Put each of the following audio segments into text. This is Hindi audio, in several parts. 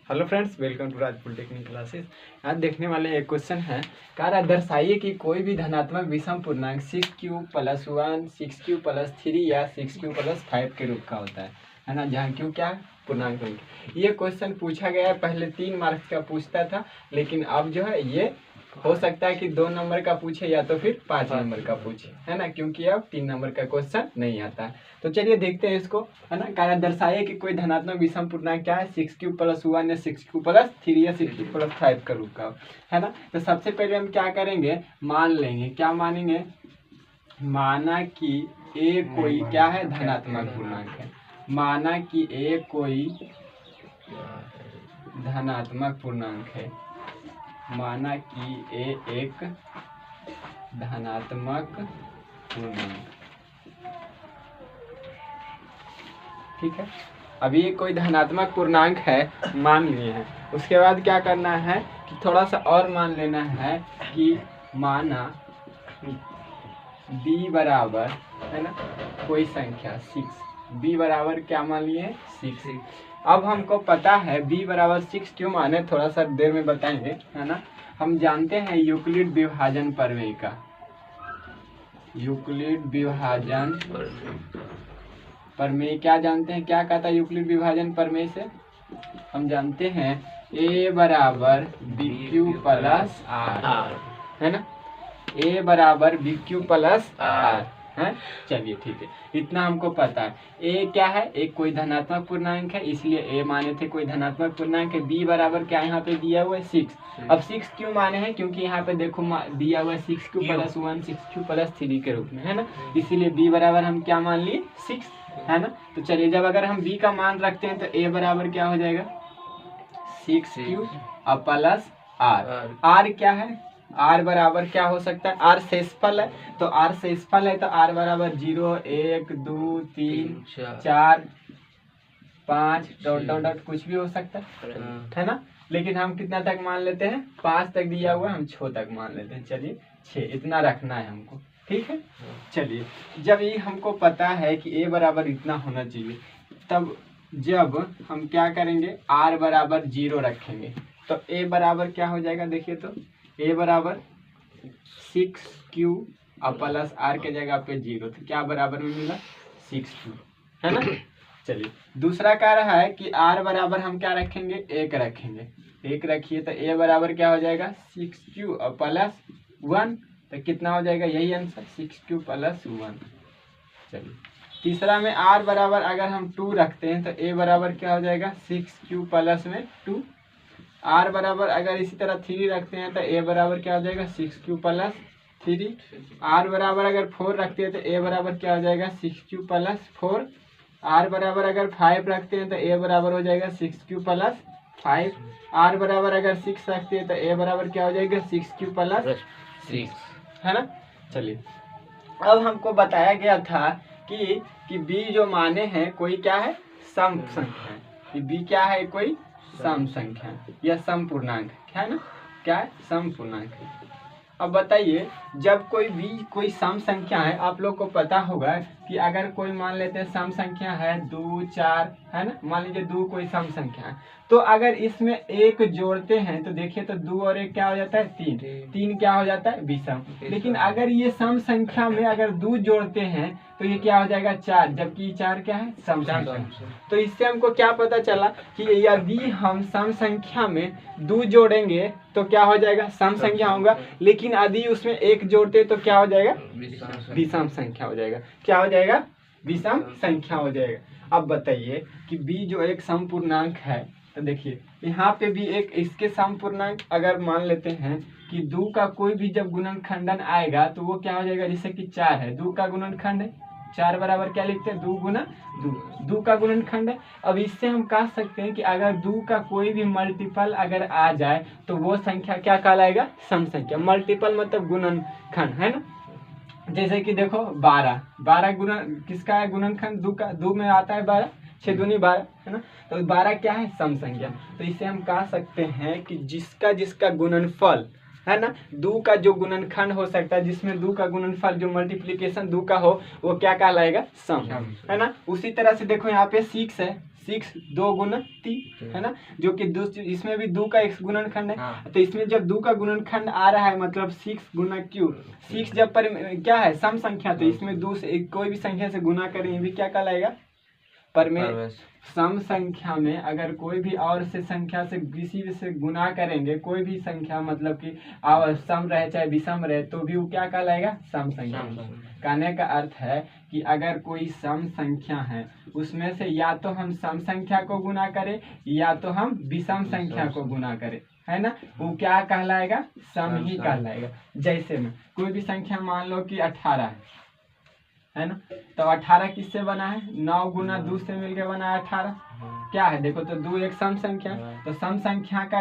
Hello friends, welcome to Raj polytechnic classes. आज देखने वाले एक क्वेश्चन है। कह रहा दर्शाइए कि कोई भी धनात्मक विषम पूर्णांक 6q + 1, 6q + 3 या 6q + 5 के रूप का होता है ना, जहाँ q क्या पूर्णांक संख्या। ये क्वेश्चन पूछा गया है, पहले 3 मार्क्स का पूछता था, लेकिन अब जो है ये हो सकता है कि 2 नंबर का पूछे या तो फिर 5 नंबर का पूछे, है ना, क्योंकि अब 3 नंबर का क्वेश्चन नहीं आता है। तो चलिए देखते हैं इसको, है ना। कारण दर्शाइए कि कोई धनात्मक विषम पूर्णांक क्या है 6q + 1 या 6q + 3 या 6q + 5 का रूप का, है ना। तो सबसे पहले हम क्या करेंगे, मान लेंगे। क्या मानेंगे? माना कि a कोई क्या है, धनात्मक पूर्णांक है। माना कि a कोई धनात्मक पूर्णांक है। माना कि a एक धनात्मक पूर्णांक, ठीक है। अभी ये कोई धनात्मक पूर्णांक है, मान लिए हैं। उसके बाद क्या करना है कि थोड़ा सा और मान लेना है कि माना b बराबर, है ना, कोई संख्या 6। b बराबर क्या मान लिए? 6। अब हमको पता है b बराबर 6 क्यों माने, थोड़ा सा देर में बताएंगे, है ना। हम जानते हैं यूक्लिड विभाजन प्रमेय का। यूक्लिड विभाजन प्रमेय क्या जानते हैं, क्या कहता है यूक्लिड विभाजन प्रमेय से? हम जानते हैं a बराबर bq + r, है ना। a बराबर bq + r है। चलिए ठीक है, इतना हमको पता है। a क्या है? एक कोई धनात्मक पूर्णांक है, इसलिए a माने थे कोई धनात्मक पूर्णांक है। b बराबर क्या यहाँ पे दिया हुआ है? 6। अब 6 क्यों माने हैं? क्योंकि यहाँ पे देखो दिया हुआ है 6q + 1 6q + 3 के रूप में, है ना। इसीलिए b बराबर हम क्या मान लिए? 6, है ना। तो चलिए, जब अगर हम b का मान रखते हैं तो a बराबर क्या हो जाएगा? 6q + r। r क्या है? r बराबर क्या हो सकता है? r शेषफल है, तो r शेषफल है तो r बराबर 0 1 2 3 4 5 ... कुछ भी हो सकता है ना। लेकिन हम कितना तक मान लेते हैं? 5 तक दिया हुआ है, हम 6 तक मान लेते हैं। चलिए 6 इतना रखना है हमको, ठीक है। चलिए, जब ये हमको पता है कि a बराबर इतना होना चाहिए, तब जब हम क्या करेंगे, r बराबर 0 रखेंगे तो a बराबर क्या हो जाएगा? देखिए तो a बराबर 6q + r के जगह पे 0, तो क्या बराबर में मिला? 6q, है ना। चलिए, दूसरा कह रहा है कि r बराबर हम क्या रखेंगे? 1 रखेंगे। 1 रखिए तो a बराबर क्या हो जाएगा? 6q + 1, तो कितना हो जाएगा? यही आंसर 6q + 1। चलिए, तीसरा में r बराबर अगर हम 2 रखते हैं तो a बराबर क्या हो जाएगा? 6q + 2। r बराबर अगर इसी तरह 3 रखते हैं तो a बराबर क्या हो जाएगा? 6q + 3। r बराबर अगर 4 रखते हैं तो a बराबर क्या हो जाएगा? 6q + 4। r बराबर अगर 5 रखते हैं तो a बराबर हो जाएगा 6q + 5। r बराबर अगर 6 रखते हैं तो a बराबर क्या हो जाएगा? 6q + 6, है ना। चलिए, अब हमको बताया गया था कि b जो माने हैं कोई क्या है? सम संख्या है। कि b क्या है? कोई सम संख्या या सम पूर्णांक, है ना। क्या है? सम पूर्णांक है। अब बताइए, जब कोई भी कोई सम संख्या है, आप लोग को पता होगा कि अगर कोई मान लेते हैं सम संख्या है 2 4, है ना, मान लीजिए 2 कोई सम संख्या है, तो अगर इसमें 1 जोड़ते हैं तो देखिए तो 2 और 1 क्या हो जाता है? 3। 3 क्या हो जाता है? विषम। लेकिन अगर ये सम संख्या में अगर 2 जोड़ते हैं तो ये क्या हो जाएगा? 4, जबकि 4 क्या है? सम संख्या। तो इससे हमको क्या पता चला कि यदि हम सम संख्या में 2 जोड़ेंगे तो क्या हो जाएगा? सम संख्या होगा। लेकिन यदि उसमें 1 जोड़ते तो क्या हो जाएगा? विषम संख्या हो जाएगा। क्या हो जाएगा? विषम संख्या हो जाएगा। अब बताइए कि b जो एक सम पूर्णांक है, तो देखिए यहाँ पे भी एक इसके सम पूर्णांक अगर मान लेते हैं कि 2 का कोई भी जब गुणनखंडन आएगा तो वो क्या हो जाएगा? जैसे कि 4 है, 2 का गुणनखंड है, 4 बराबर क्या लिखते हैं? 2 × 2 का गुणनखंड है। अब इससे हम कह सकते हैं कि अगर 2 का कोई भी मल्टीपल अगर आ जाए तो वो संख्या क्या कहलाएगा? सम संख्या। मल्टीपल मतलब गुणनखंड, है ना। जैसे कि देखो 12 गुणन किसका है? गुणनखंड 2 का। 2 में आता है 12, 6 दूनी 12, है ना। तो 12 क्या है? सम संख्या। तो इसे हम कह सकते हैं कि जिसका गुणनफल, है ना, 2 का जो गुणनखंड हो सकता है, जिसमें 2 का गुणनफल जो मल्टीप्लिकेशन 2 का हो, वो क्या कहलाएगा? सम, है ना। उसी तरह से देखो यहाँ पे 6 है, 6 2 गुना 3 है ना, जो कि इसमें भी 2 का एक गुणनखंड है। तो इसमें जब 2 का गुणनखंड आ रहा है मतलब 6 गुना क्यू, 6 जब पर क्या है सम संख्या, तो इसमें 2 से कोई भी संख्या से गुना करें ये भी क्या कहलाएगा परमेय। सम संख्या में अगर कोई भी और से संख्या से किसी भी से गुना करेंगे, कोई भी संख्या मतलब कि सम रहे चाहे विषम रहे तो भी वो क्या कहलाएगा सम संख्या। कहने का अर्थ है कि अगर कोई सम संख्या है उसमें से या तो हम सम संख्या को गुना करें या तो हम विषम संख्या को गुना करें, है ना, वो क्या कहलाएगा सम ही कहलाएगा। जैसे में कोई भी संख्या मान लो कि 18 है ना, तो 18 किससे बना है 9 गुना 2 से मिलकर बना है 18। क्या है देखो, तो 2 एक सम संख्या, तो सम संख्या का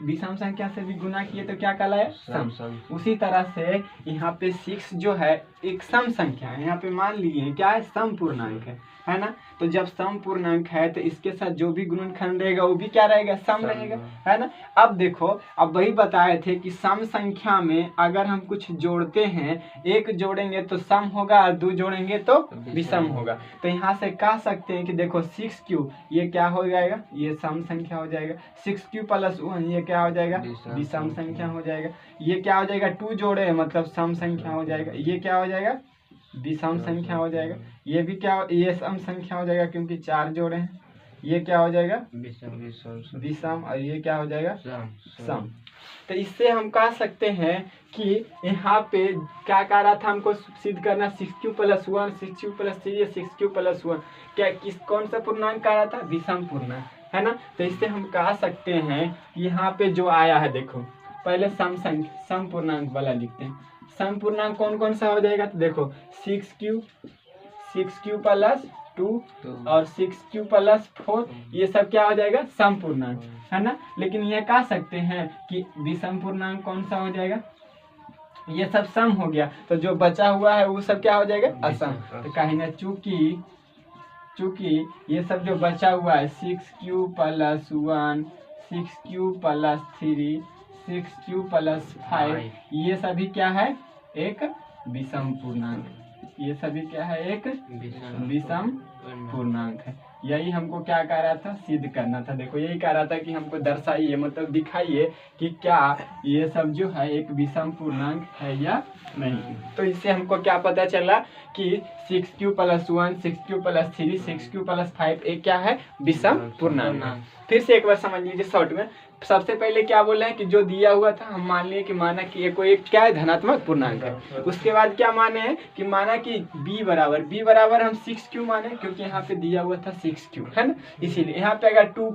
विषम संख्या से भी गुना किए तो क्या कहलाए सम। उसी तरह से यहाँ पे 6 जो है एक सम संख्या है, यहाँ पे मान लीजिए क्या है सम पूर्णांक है ना, तो जब सम पूर्णांक है तो इसके साथ जो भी गुणनखंड रहेगा वो भी क्या रहेगा सम रहेगा, है ना। अब देखो, अब वही बताए थे कि सम संख्या में अगर हम कुछ जोड़ते हैं, 1 जोड़ेंगे तो सम होगा और 2 जोड़ेंगे तो विषम होगा। तो यहाँ से कह सकते हैं कि देखो 6q ये क्या हो जाएगा, ये सम संख्या हो जाएगा, 6q + 1 ये क्या हो जाएगा विषम संख्या हो जाएगा, ये क्या हो जाएगा 2 जोड़े मतलब सम संख्या हो जाएगा, ये क्या हो जाएगा विषम संख्या हो जाएगा, ये भी क्या ये सम संख्या हो जाएगा क्योंकि 4 जोड़े हैं, ये क्या हो जाएगा विषम और ये क्या हो जाएगा सम। तो इससे हम कह सकते हैं कि यहाँ पे क्या कह रहा था हमको सिद्ध करना 6q + 1 6q + 3 6q + 1 क्या किस कौन सा पूर्णांक कह रहा था विषम पूर्णांक, है ना। तो इससे हम कह सकते हैं यहाँ पे जो आया है देखो पहले सम पूर्णांक वाला लिखते हैं। सम पूर्णांक कौन कौन सा हो जाएगा, तो देखो 6q + 2 और 6q + 4 ये सब क्या हो जाएगा सम पूर्णांक, है ना। लेकिन ये कह सकते हैं कि विषम पूर्णांक कौन सा हो जाएगा, ये सब सम हो गया, तो जो बचा हुआ है वो सब क्या हो जाएगा असम। तो कहीं ना चूंकि ये सब जो बचा हुआ है 6q + 1 6q + 3 6q + 5 ये सभी क्या है एक विषम पूर्णांक, ये सभी क्या है एक विषम पूर्णांक है। यही हमको क्या कह रहा था सिद्ध करना था, देखो यही कह रहा था कि हमको दर्शाइए मतलब दिखाइए कि क्या ये सब जो है एक विषम पूर्णांक है या नहीं। तो इससे हमको क्या पता चला कि 6q + 1 6q + 3 6q + 5 एक क्या है विषम पूर्णांक। फिर से एक बार समझ लीजिए शॉर्ट में। सबसे पहले क्या बोले हैं कि जो दिया हुआ था हम मान लिए कि माना कि ये कोई एक क्या है धनात्मक पूर्णांक है। उसके बाद क्या माने हैं कि माना कि b बराबर हम 6q माने क्योंकि यहाँ पे दिया हुआ था 6q, है ना, इसीलिए यहाँ पे अगर 2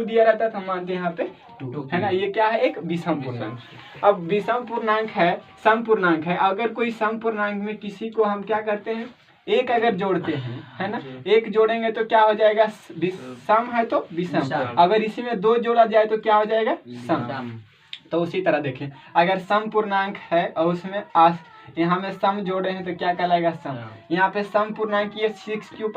दिया रहता तो हम मानते हैं यहाँ पे 2, है ना। ये क्या है एक विषम पूर्णांक। अब विषम पूर्णांक है सम पूर्णांक है, अगर कोई सम पूर्णांक में किसी को हम क्या करते हैं एक अगर जोड़ते हैं, है ना, 1 जोड़ेंगे तो क्या हो जाएगा सम है तो विषम, अगर इसी में 2 जोड़ा जाए तो क्या हो जाएगा सम। तो उसी तरह देखें अगर सम पूर्णांक है और उसमें यहाँ में सम जोड़े हैं तो क्या कहलाएगा सम। यहाँ पे सम पूर्णांक ये 6q +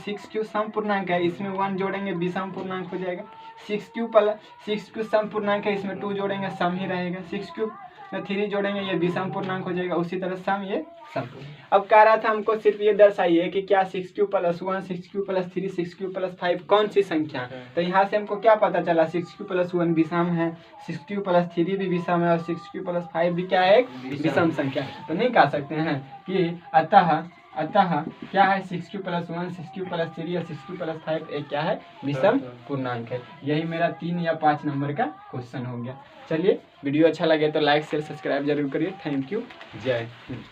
6q सम पूर्णांक है, इसमें 1 जोड़ेंगे विषम पूर्णांक हो जाएगा। 6q सम पूर्णांक है, इसमें 2 जोड़ेंगे सम ही रहेगा। 6q में 3 जोड़ेंगे ये विषम पूर्णांक हो जाएगा। उसी तरह सम ये सम। अब कह रहा था हमको सिर्फ ये दर्शाइए कि क्या 6q + 1 6q + 3 6q + 5 कौन सी संख्या है। तो यहाँ से हमको क्या पता चला 6q + 1 विषम है, 6q + 3 भी विषम है और 6q + 5 भी क्या है एक विषम संख्या। तो नहीं कह सकते हैं कि अतः क्या है 6q + 1 6q + 3 और 6q + 5 एक क्या है विषम पूर्णांक है। यही मेरा 3 या 5 नंबर का क्वेश्चन हो गया। चलिए वीडियो अच्छा लगे तो लाइक शेयर सब्सक्राइब जरूर करिए। थैंक यू, जय हिंद।